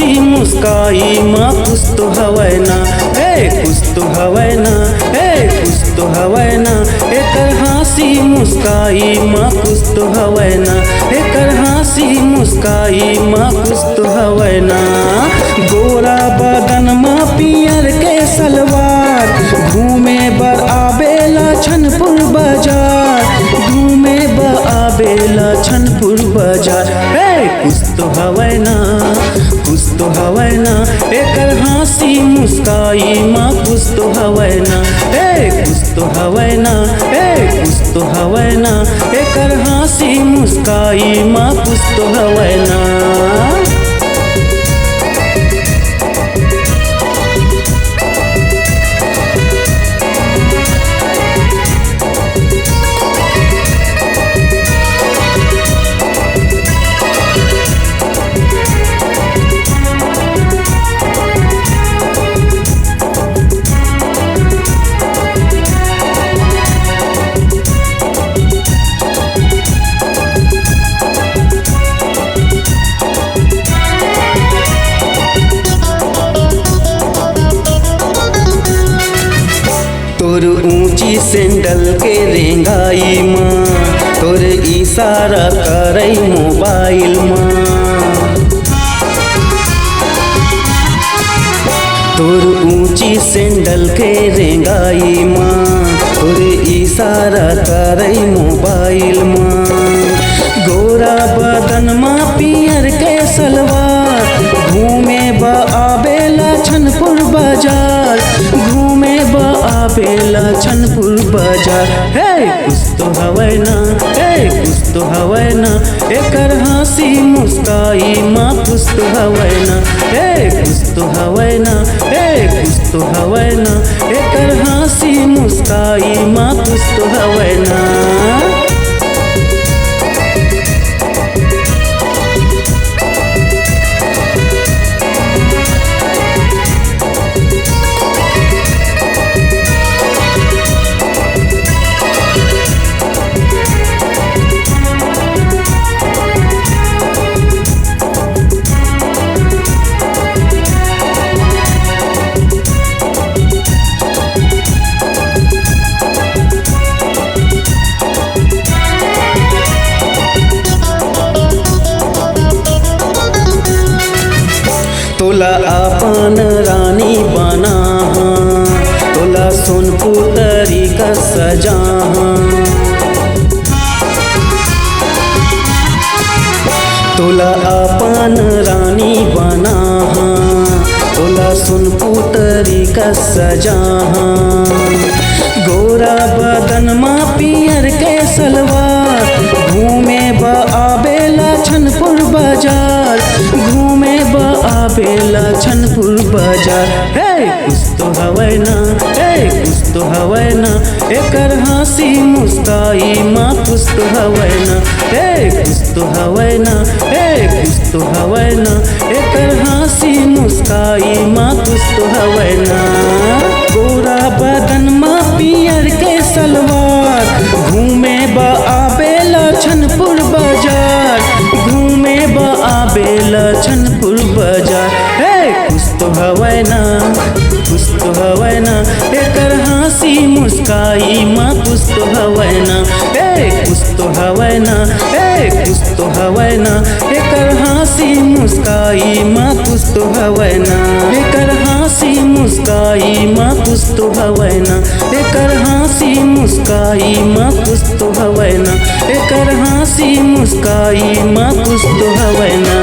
हंसी मुस्काई माँ कुछ तो हवै ना, कुछ तो हवै ना, कुछ तो हवै ना। एकर हंसी मुस्काई माँ कुछ तो हवै ना, एकर हंसी मुस्काई माँ कुछ तो हवै ना। गोरा बदन माँ पियर के सलवार, घूमे बर आबेला छनपुर बाजार, घूमे बर आबेला छनपुर बाजार। कुछ तो हवै ना, कुछ तो हवै ना। एकर हंसी मुस्काई माँ कुछ तो हवै ना, कुछ तो हवै ना, कुछ तो हवै ना। एकर हंसी मुस्काई माँ कुछ तो हवै ना। तोर ऊंची सैंडल के रेंगाई माँ, तोर इशारा करई मोबाइल माँ। तोर ऊंची सैंडल के रेंगाई माँ, तोर इशारा करई मोबाइल माँ। गोरा बदन माँ पियर के सलवार, घूमे ब आबेला छनपुर बाजार, घूमे ब आबेला छनपुर बाजार। कुछ तो हवै ना, कुछ तो हवै ना। एकर हंसी मुस्काई माँ कुछ तो हवै ना, कुछ तो हवै ना, कुछ तो हवै ना। एकर हंसी मुस्काई माँ कुछ तो हवै ना। तोला अपन रानी बना, तोला सोनपुतरी का सजा। तोला अपन रानी बना, तोला सोनपुतरी का सजा। गोरा बदन माँ पियर के सलवार, घूमे ब आबेला छनपुर बाजार, घूमे ब आबेला छनपुर बाजार। कुछ तो हवै ना, कुछ तो हवै ना। एकर हंसी मुस्काई माँ कुछ तो हवै ना, कुछ तो हवै ना, कुछ तो हवै ना। एकर हंसी मुस्काई माँ कुछ तो हवै ना। गोरा बदन माँ पियर के सलवार, घूमे ब आबेला छनपुर बाजार, घूमे ब आबेला छनपुर बाजार। कुछ तो हवै ना, कुछ तो हवै ना। एकर हंसी मुस्काई माँ कुछ तो हवै ना, कुछ तो हवै ना, कुछ तो हवै ना। एकर हंसी मुस्काई माँ कुछ तो हवै ना, एकर हंसी मुस्काई माँ कुछ तो हवै ना, एकर हंसी मुस्काई माँ कुछ तो हवै ना, एकर हंसी मुस्काई माँ कुछ तो हवै ना।